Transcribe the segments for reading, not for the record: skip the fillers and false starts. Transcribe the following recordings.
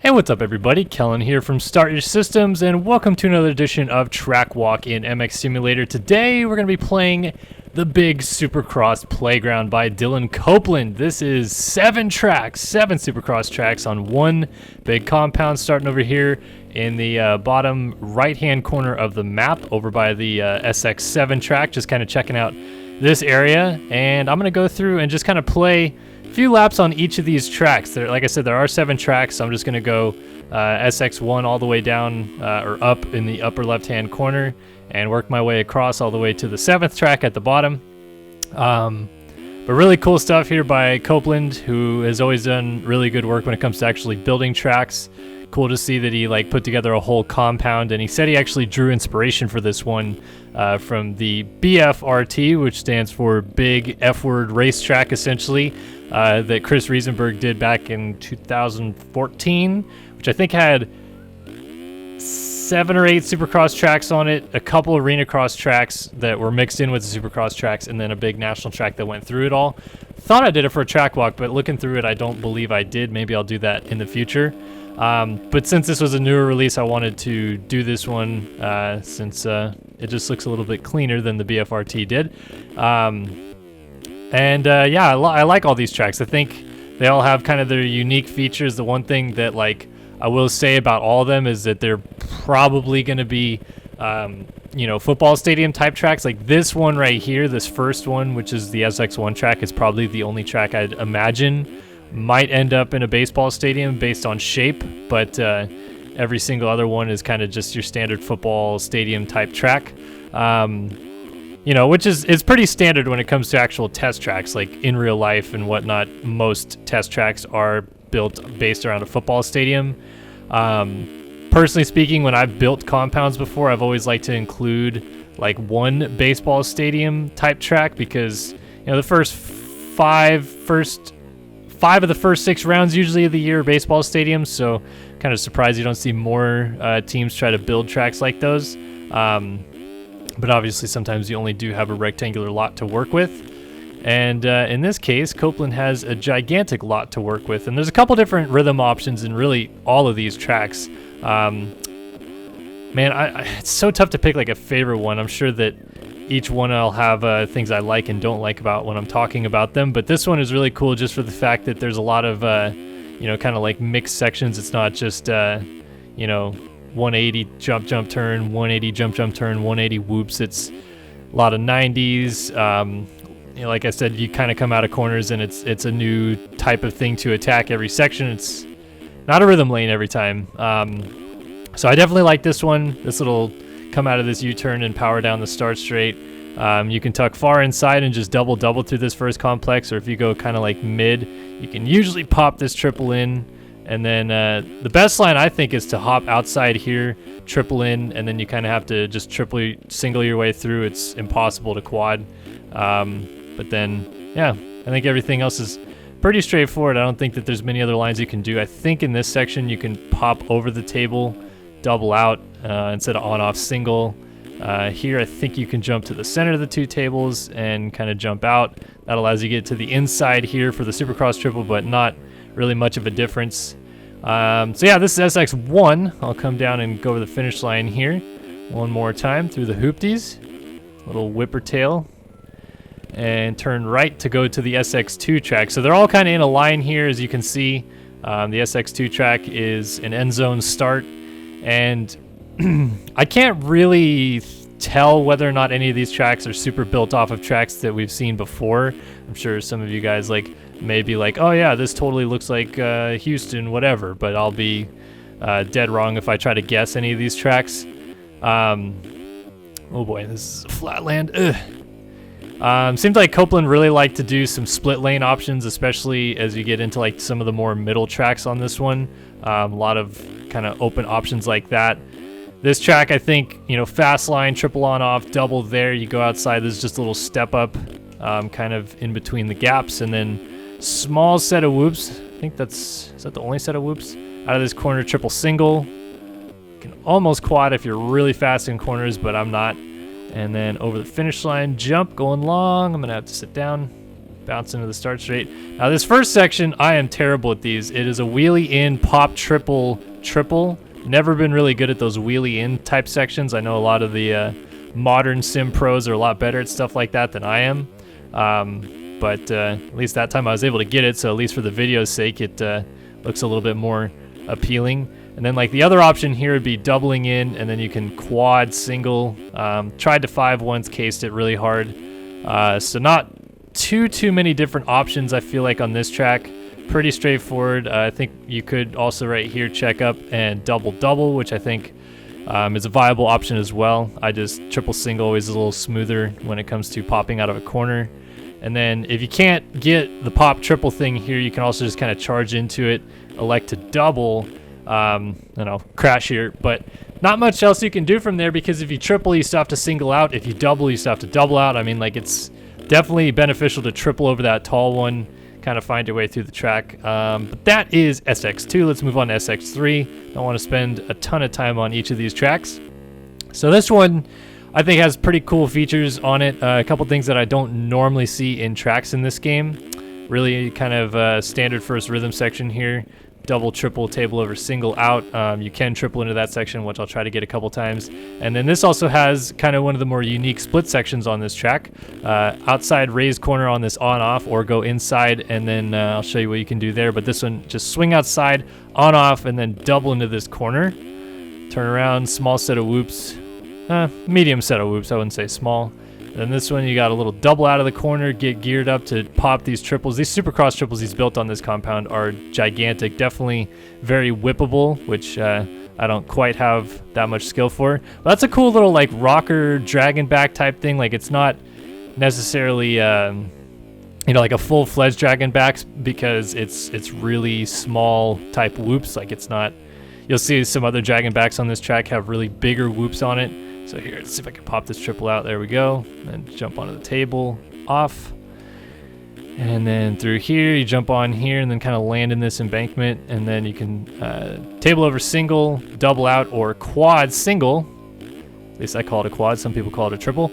Hey, what's up everybody? Kellen here from Start Your Systems, and welcome to another edition of Track Walk in MX Simulator. Today we're going to be playing the Big Supercross Playground by Dylan Copeland. This is 7 Supercross tracks on one big compound, starting over here in the bottom right-hand corner of the map over by the SX7 track, just kind of checking out this area. And I'm going to go through and just kind of play few laps on each of these tracks. Like I said, there are 7 tracks, so I'm just going to go SX1 all the way down or up in the upper left-hand corner and work my way across all the way to the 7th track at the bottom. But really cool stuff here by Copeland, who has always done really good work when it comes to actually building tracks. Cool to see that he put together a whole compound, and he said he actually drew inspiration for this one from the BFRT, which stands for Big F-Word Racetrack, essentially, that Chris Riesenberg did back in 2014, which I think had 7 or 8 Supercross tracks on it, a couple arena cross tracks that were mixed in with the Supercross tracks, and then a big national track that went through it all. Thought I did it for a track walk, but looking through it, I don't believe I did. Maybe I'll do that in the future. But since this was a newer release, I wanted to do this one since it just looks a little bit cleaner than the BFRT did. Yeah, I like all these tracks. I think they all have kind of their unique features. The one thing that I will say about all of them is that they're probably going to be football stadium type tracks. Like this one right here, this first one, which is the SX1 track, is probably the only track I'd imagine might end up in a baseball stadium based on shape, but every single other one is kind of just your standard football stadium type track. Which is pretty standard when it comes to actual test tracks, like in real life and whatnot. Most test tracks are built based around a football stadium. Personally speaking, when I've built compounds before, I've always liked to include one baseball stadium type track, because the first five of the first 6 rounds usually of the year are baseball stadiums, so kind of surprised you don't see more teams try to build tracks like those. But obviously sometimes you only do have a rectangular lot to work with. And in this case, Copeland has a gigantic lot to work with. And there's a couple different rhythm options in really all of these tracks. It's so tough to pick a favorite one. I'm sure that each one I'll have things I like and don't like about when I'm talking about them. But this one is really cool just for the fact that there's a lot of, kind of mixed sections. It's not just, 180 jump turn, 180 jump turn, 180 whoops. It's a lot of 90s. Like I said, you kind of come out of corners and it's a new type of thing to attack every section. It's not a rhythm lane every time. So I definitely like this one. This little come out of this U-turn and power down the start straight. You can tuck far inside and just double through this first complex, or if you go kind of mid, you can usually pop this triple in. And then the best line, I think, is to hop outside here, triple in, and then you kind of have to just single your way through. It's impossible to quad. But then, yeah, I think everything else is pretty straightforward. I don't think that there's many other lines you can do. I think in this section you can pop over the table, double out instead of on-off single. Here I think you can jump to the center of the 2 tables and kind of jump out. That allows you to get to the inside here for the Supercross triple, but not really much of a difference. So yeah, this is SX1. I'll come down and go over the finish line here one more time through the hoopties. Little whipper tail. And turn right to go to the SX2 track. So they're all kind of in a line here, as you can see. The SX2 track is an end zone start. And I can't really tell whether or not any of these tracks are super built off of tracks that we've seen before. I'm sure some of you guys may be oh yeah, this totally looks like Houston, whatever, but I'll be dead wrong if I try to guess any of these tracks. Oh boy, this is a flat land. Seems like Copeland really liked to do some split lane options, especially as you get into some of the more middle tracks on this one. A lot of kind of open options like that. This track, I think, fast line, triple on off, double there. You go outside, there's just a little step up kind of in between the gaps, and then small set of whoops. I think is that the only set of whoops? Out of this corner, triple single. You can almost quad if you're really fast in corners, but I'm not. And then over the finish line, jump, going long. I'm going to have to sit down. bounce into the start straight. Now this first section, I am terrible at these. It is a wheelie in, pop, triple, triple. Never been really good at those wheelie in type sections. I know a lot of the modern sim pros are a lot better at stuff like that than I am. But at least that time I was able to get it, so at least for the video's sake, it looks a little bit more appealing. And then like the other option here would be doubling in, and then you can quad, single. Tried to 5 once, cased it really hard. So not too many different options, I feel like, on this track. Pretty straightforward. I think you could also right here check up and double, which I think is a viable option as well. I just triple single, always a little smoother when it comes to popping out of a corner. And then if you can't get the pop triple thing here, you can also just kind of charge into it, elect to double, crash here. But not much else you can do from there, because if you triple, you still have to single out. If you double, you still have to double out. I mean, like, it's definitely beneficial to triple over that tall one, kind of find your way through the track. But that is SX2. Let's move on to SX3. Don't want to spend a ton of time on each of these tracks. So this one, I think, has pretty cool features on it. A couple things that I don't normally see in tracks in this game. Really kind of standard first rhythm section here. Double, triple, table over, single out. You can triple into that section, which I'll try to get a couple times. And then this also has kind of one of the more unique split sections on this track. Outside raised corner on this on-off, or go inside, and then I'll show you what you can do there. But this one, just swing outside, on-off, and then double into this corner. Turn around, small set of whoops. Medium set of whoops, I wouldn't say small. Then this one, you got a little double out of the corner, get geared up to pop these triples. These Supercross triples he's built on this compound are gigantic, definitely very whippable, which I don't quite have that much skill for. But that's a cool little like rocker dragon back type thing. Like, it's not necessarily like a full-fledged dragon back, because it's really small type whoops. Like, it's not, you'll see some other dragon backs on this track have really bigger whoops on it. So here, let's see if I can pop this triple out. There we go. And jump onto the table, off. And then through here, you jump on here and then kind of land in this embankment. And then you can table over single, double out, or quad single. At least I call it a quad. Some people call it a triple.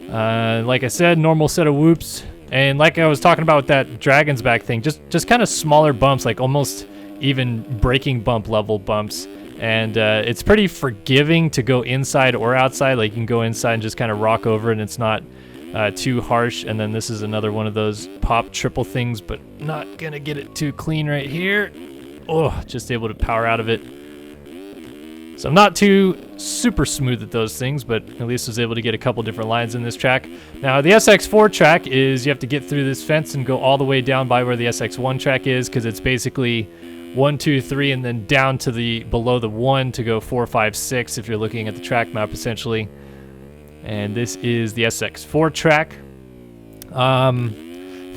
Like I said, normal set of whoops. And like I was talking about with that dragon's back thing, just kind of smaller bumps, like almost even breaking bump level bumps. And it's pretty forgiving to go inside or outside. Like, you can go inside and just kind of rock over it, and it's not too harsh. And then this is another one of those pop triple things, but not gonna get it too clean right here. Oh, just able to power out of it. So I'm not too super smooth at those things, but at least was able to get a couple different lines in this track. Now the SX4 track is, you have to get through this fence and go all the way down by where the SX1 track is, because it's basically 1, 2, 3, and then down to the below the 1 to go 4, 5, 6 if you're looking at the track map, essentially. And this is the SX4 track.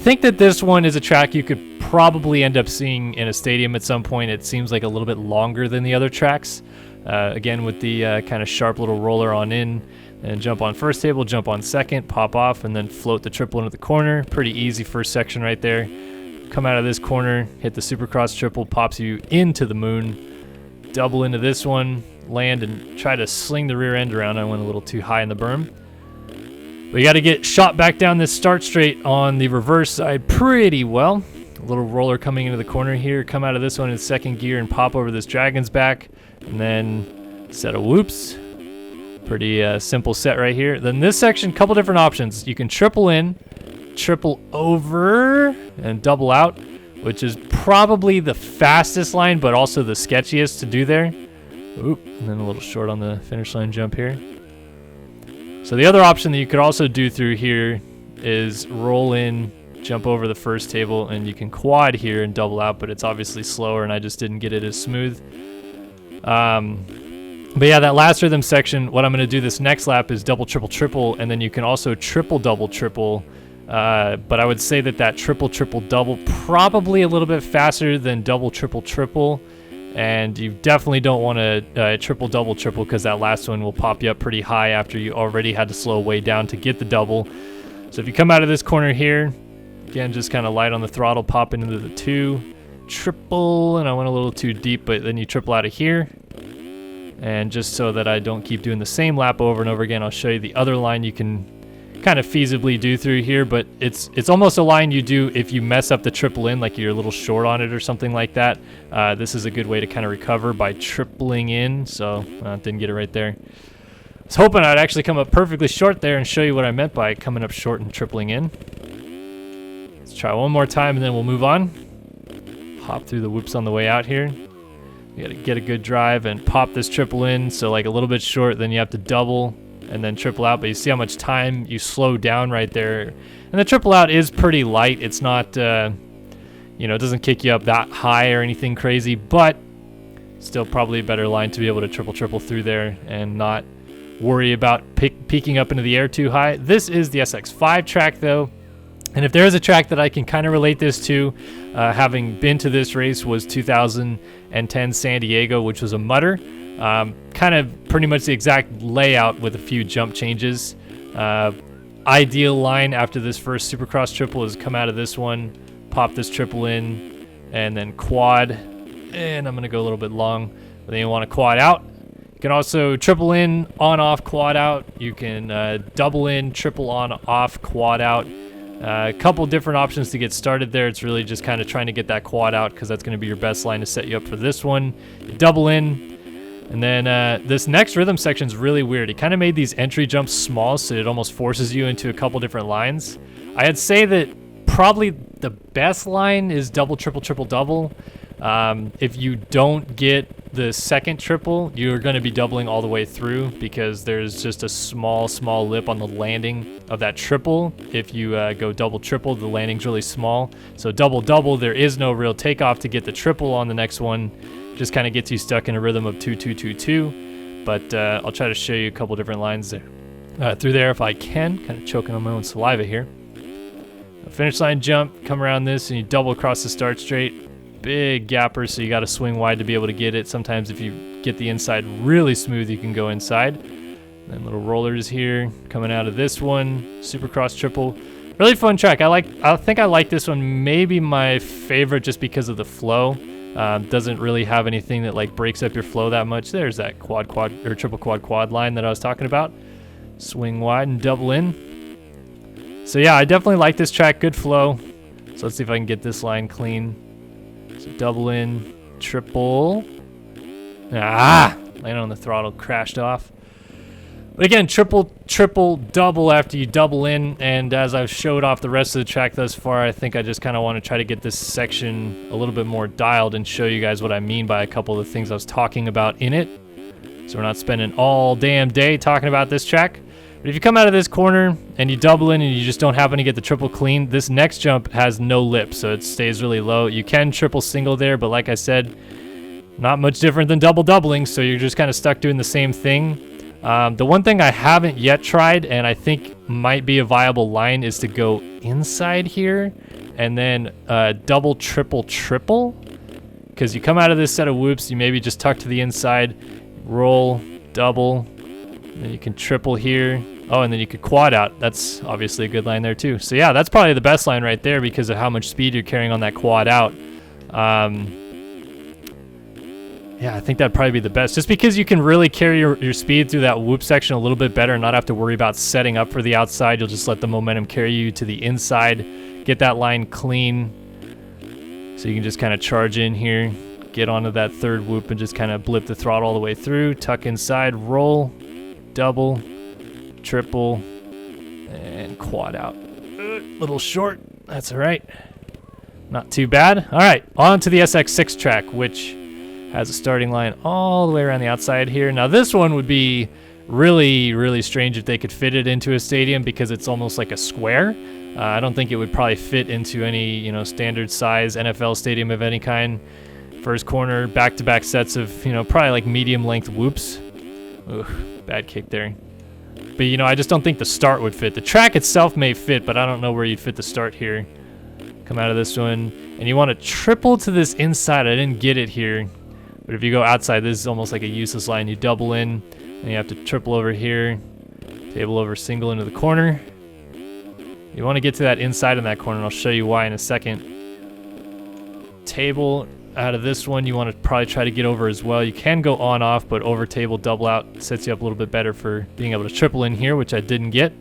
Think that this one is a track you could probably end up seeing in a stadium at some point. It seems like a little bit longer than the other tracks. Again, with the kind of sharp little roller on in, and jump on first table, jump on second, pop off, and then float the triple into the corner. Pretty easy first section right there. Come out of this corner, hit the Supercross triple, pops you into the moon. Double into this one, land, and try to sling the rear end around. I went a little too high in the berm. But you got to get shot back down this start straight on the reverse side pretty well. A little roller coming into the corner here. Come out of this one in second gear and pop over this dragon's back. And then set of whoops. Pretty simple set right here. Then this section, couple different options. You can triple in, triple over, and double out, which is probably the fastest line, but also the sketchiest to do there. Oop, and then a little short on the finish line jump here. So the other option that you could also do through here is roll in, jump over the first table, and you can quad here and double out, but it's obviously slower, and I just didn't get it as smooth. But yeah, that last rhythm section, what I'm going to do this next lap is double, triple, triple, and then you can also triple, double, triple. But I would say that triple, triple, double probably a little bit faster than double, triple, triple. And you definitely don't want to triple, double, triple, because that last one will pop you up pretty high after you already had to slow way down to get the double. So if you come out of this corner here, again, just kind of light on the throttle, pop into the 2, triple, and I went a little too deep, but then you triple out of here. And just so that I don't keep doing the same lap over and over again, I'll show you the other line you can kind of feasibly do through here, but it's almost a line you do if you mess up the triple in, like you're a little short on it or something like that. This is a good way to kind of recover by tripling in. So didn't get it right there. I was hoping I'd actually come up perfectly short there and show you what I meant by coming up short and tripling in. Let's try one more time and then we'll move on. Hop through the whoops on the way out here. You gotta get a good drive and pop this triple in, so like a little bit short, then you have to double and then triple out, but you see how much time you slow down right there. And the triple out is pretty light. It's not, you know, it doesn't kick you up that high or anything crazy, but still probably a better line to be able to triple through there and not worry about peaking up into the air too high. This is the SX5 track though. And if there is a track that I can kind of relate this to, having been to this race, was 2010 San Diego, which was a mudder. Kind of pretty much the exact layout with a few jump changes. Ideal line after this first Supercross triple is come out of this one, pop this triple in, and then quad. And I'm going to go a little bit long, but then you want to quad out. You can also triple in, on, off, quad out. You can double in, triple on, off, quad out. A couple different options to get started there. It's really just kind of trying to get that quad out because that's going to be your best line to set you up for this one. You double in, and then this next rhythm section is really weird. He kind of made these entry jumps small, so it almost forces you into a couple different lines. I'd say that probably the best line is double, triple, triple, double. If you don't get the second triple, you're going to be doubling all the way through because there's just a small lip on the landing of that triple. If you go double, triple, the landing's really small. So double, double, there is no real takeoff to get the triple on the next one. Just kind of gets you stuck in a rhythm of 2, 2, 2, 2. But I'll try to show you a couple different lines there through there if I can. Kind of choking on my own saliva here. A finish line jump, come around this, and you double across the start straight. Big gapper, so you got to swing wide to be able to get it. Sometimes if you get the inside really smooth, you can go inside. Then little rollers here coming out of this one. Supercross triple. Really fun track. I think I like this one. Maybe my favorite just because of the flow. Doesn't really have anything that like breaks up your flow that much. There's that quad or triple quad line that I was talking about. Swing wide and double in. So yeah, I definitely like this track. Good flow. So let's see if I can get this line clean. So double in, triple. Landed on the throttle, crashed off. But again, triple, double after you double in. And as I've showed off the rest of the track thus far, I think I just kind of want to try to get this section a little bit more dialed and show you guys what I mean by a couple of the things I was talking about in it. So we're not spending all damn day talking about this track. But if you come out of this corner and you double in and you just don't happen to get the triple clean, this next jump has no lip, so it stays really low. You can triple single there, but like I said, not much different than double doubling, so you're just kind of stuck doing the same thing. The one thing I haven't yet tried and I think might be a viable line is to go inside here and then double, triple, triple. Because you come out of this set of whoops, you maybe just tuck to the inside, roll, double, then you can triple here. Oh, and then you could quad out. That's obviously a good line there too. So yeah, that's probably the best line right there because of how much speed you're carrying on that quad out. Yeah, I think that'd probably be the best. Just because you can really carry your speed through that whoop section a little bit better and not have to worry about setting up for the outside. You'll just let the momentum carry you to the inside. Get that line clean. So you can just kind of charge in here. Get onto that third whoop and just kind of blip the throttle all the way through. Tuck inside, roll. Double, triple, and quad out. Little short, that's all right. Not too bad. All right, on to the SX6 track, which has a starting line all the way around the outside here. Now this one would be really strange if they could fit it into a stadium because it's almost like a square. I don't think it would probably fit into any, standard size NFL stadium of any kind. First corner, back-to-back sets of, probably like medium length whoops. Ugh. Bad kick there. But, I just don't think the start would fit. The track itself may fit, but I don't know where you'd fit the start here. Come out of this one. And you want to triple to this inside. I didn't get it here. But if you go outside, this is almost like a useless line. You double in, and you have to triple over here. Table over single into the corner. You want to get to that inside in that corner, and I'll show you why in a second. Table out of this one, you want to probably try to get over as well. You can go on off, but over table double out sets you up a little bit better for being able to triple in here, which I didn't get.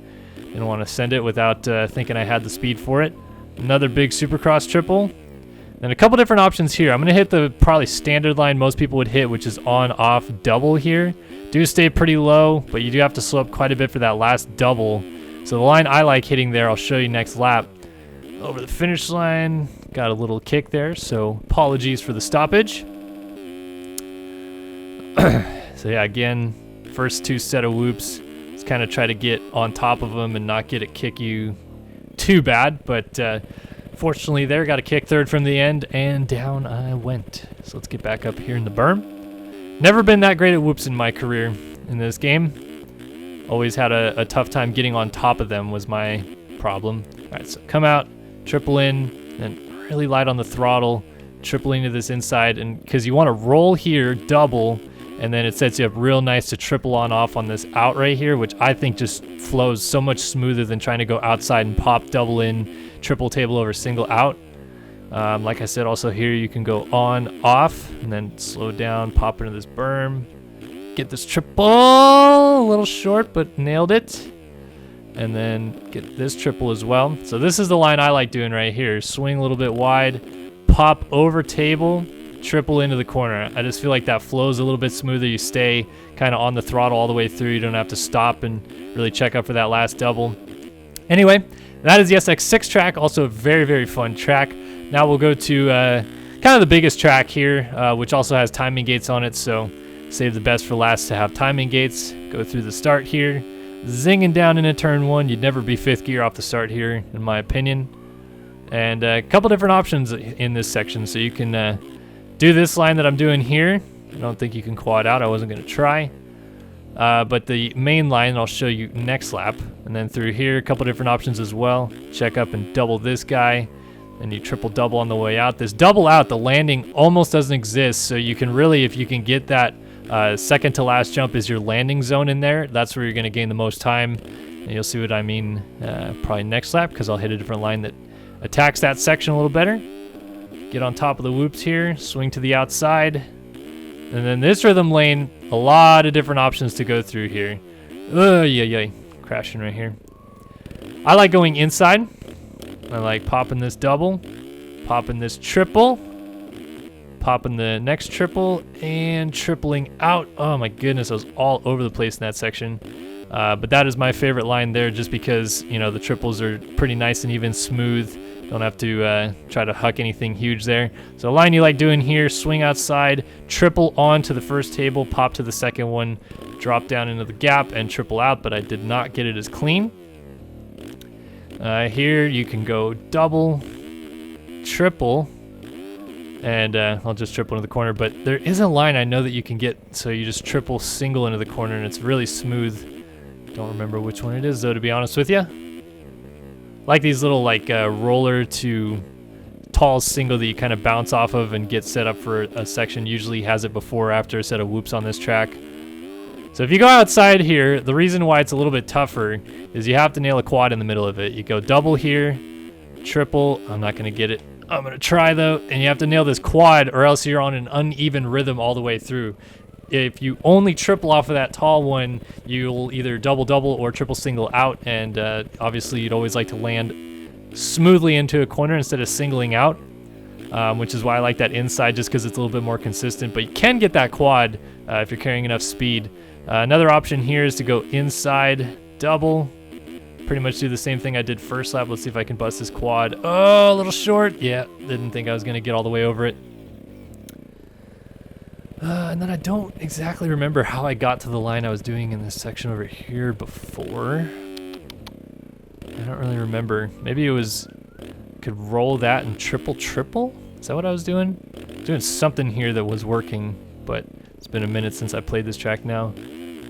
Didn't want to send it without thinking I had the speed for it. Another big Supercross triple. And a couple different options here. I'm going to hit the probably standard line most people would hit, which is on, off, double here. Do stay pretty low, but you do have to slow up quite a bit for that last double. So the line I like hitting there, I'll show you next lap. Over the finish line, got a little kick there, so apologies for the stoppage. So yeah, again, first two set of whoops, just kind of try to get on top of them and not get it kick you too bad, but fortunately there, got a kick third from the end, and down I went. So let's get back up here in the berm. Never been that great at whoops in my career in this game. Always had a tough time getting on top of them was my problem. All right, so come out, triple in, and really light on the throttle, triple into this inside, and because you want to roll here, double, and then it sets you up real nice to triple on off on this out right here, which I think just flows so much smoother than trying to go outside and pop double in, triple table over single out. Like I said, also here you can go on, off, and then slow down, pop into this berm, get this triple, a little short, but nailed it. And then get this triple as well. So this is the line I like doing right here. Swing a little bit wide, pop over table, triple into the corner. I just feel like that flows a little bit smoother. You stay kind of on the throttle all the way through. You don't have to stop and really check up for that last double. Anyway, that is the SX6 track. Also a very, very fun track. Now we'll go to kind of the biggest track here, which also has timing gates on it. So save the best for last to have timing gates. Go through the start here. Zinging down into turn one. You'd never be fifth gear off the start here, in my opinion. And a couple different options in this section. So you can do this line that I'm doing here. I don't think you can quad out. I wasn't going to try. But the main line I'll show you next lap. And then through here, a couple different options as well. Check up and double this guy. And you triple double on the way out. This double out, the landing almost doesn't exist. So you can really, if you can get that second to last jump is your landing zone in there. That's where you're going to gain the most time. And you'll see what I mean probably next lap, because I'll hit a different line that attacks that section a little better. Get on top of the whoops here, swing to the outside. And then this rhythm lane, a lot of different options to go through here. Crashing right here. I like going inside. I like popping this double, popping this triple, popping the next triple, and tripling out. Oh my goodness, I was all over the place in that section. But that is my favorite line there, just because, you know, the triples are pretty nice and even, smooth. Don't have to try to huck anything huge there. So a line you like doing here, swing outside, triple onto the first table, pop to the second one, drop down into the gap, and triple out, but I did not get it as clean. Here you can go double, triple, and I'll just triple into the corner, but there is a line I know that you can get, so you just triple single into the corner, and it's really smooth. Don't remember which one it is, though, to be honest with you. Like these little roller to tall single that you kind of bounce off of and get set up for a section. Usually has it before or after a set of whoops on this track. So if you go outside here, the reason why it's a little bit tougher is you have to nail a quad in the middle of it. You go double here, triple. I'm not going to get it. I'm going to try, though. And you have to nail this quad, or else you're on an uneven rhythm all the way through. If you only triple off of that tall one, you'll either double or triple single out. And obviously, you'd always like to land smoothly into a corner instead of singling out, which is why I like that inside, just because it's a little bit more consistent. But you can get that quad if you're carrying enough speed. Another option here is to go inside, double. Pretty much do the same thing I did first lap. Let's see if I can bust this quad. Oh, a little short. Yeah, didn't think I was going to get all the way over it. And then I don't exactly remember how I got to the line I was doing in this section over here before. I don't really remember. Maybe it was, could roll that and triple? Is that what I was doing? Doing something here that was working, but it's been a minute since I played this track now.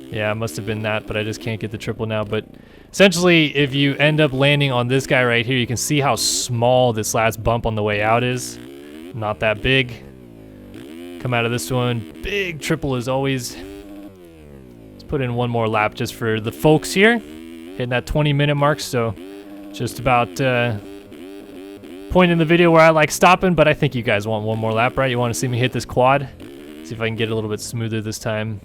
Yeah, it must have been that, but I just can't get the triple now. But essentially, if you end up landing on this guy right here, you can see how small this last bump on the way out is. Not that big. Come out of this one, big triple as always. Let's put in one more lap just for the folks here. Hitting that 20-minute mark, so just about point in the video where I like stopping, but I think you guys want one more lap, right? You want to see me hit this quad? See if I can get it a little bit smoother this time.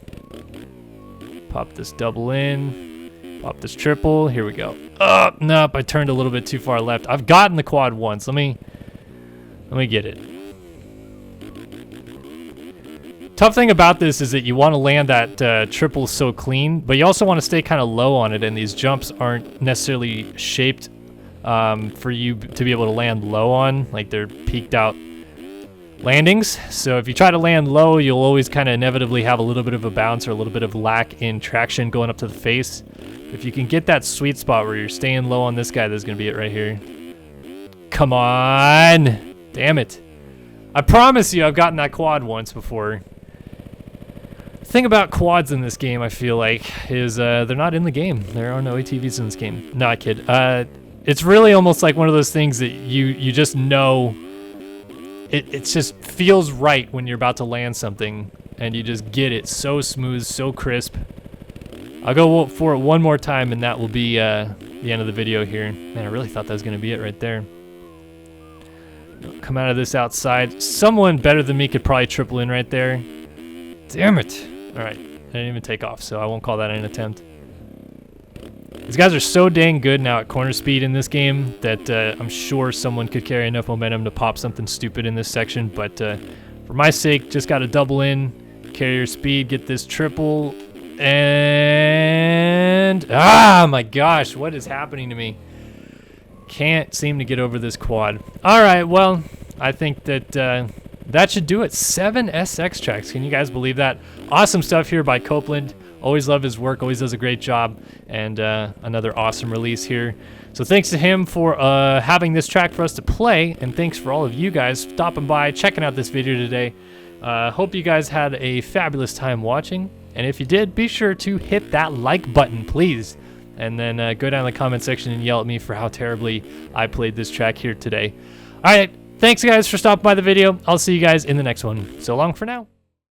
Pop this double in, Pop this triple. Here we go. Oh, nope. I turned a little bit too far left. I've gotten the quad once. Let me get it. Tough thing about this is that you want to land that triple so clean, but you also want to stay kind of low on it, and these jumps aren't necessarily shaped for you to be able to land low on. Like, they're peaked out landings. So if you try to land low, you'll always kind of inevitably have a little bit of a bounce or a little bit of lack in traction going up to the face. If you can get that sweet spot where you're staying low on this guy, that's going to be it right here. Come on. Damn it. I promise you I've gotten that quad once before. The thing about quads in this game, I feel like, is they're not in the game. There are no ATVs in this game. No, I kid. It's really almost like one of those things that you just know. It just feels right when you're about to land something, and you just get it so smooth, so crisp. I'll go for it one more time, and that will be the end of the video here. Man, I really thought that was going to be it right there. Come out of this outside. Someone better than me could probably triple in right there. Damn it. All right, I didn't even take off, so I won't call that an attempt. These guys are so dang good now at corner speed in this game that I'm sure someone could carry enough momentum to pop something stupid in this section, but for my sake, just got to double in, carry your speed, get this triple, and... ah, my gosh, what is happening to me? Can't seem to get over this quad. All right, well, I think that that should do it. 7 SX tracks. Can you guys believe that? Awesome stuff here by Copeland. Always love his work. Always does a great job. And another awesome release here. So thanks to him for having this track for us to play. And thanks for all of you guys stopping by, checking out this video today. Hope you guys had a fabulous time watching. And if you did, be sure to hit that like button, please. And then go down in the comment section and yell at me for how terribly I played this track here today. All right. Thanks, guys, for stopping by the video. I'll see you guys in the next one. So long for now.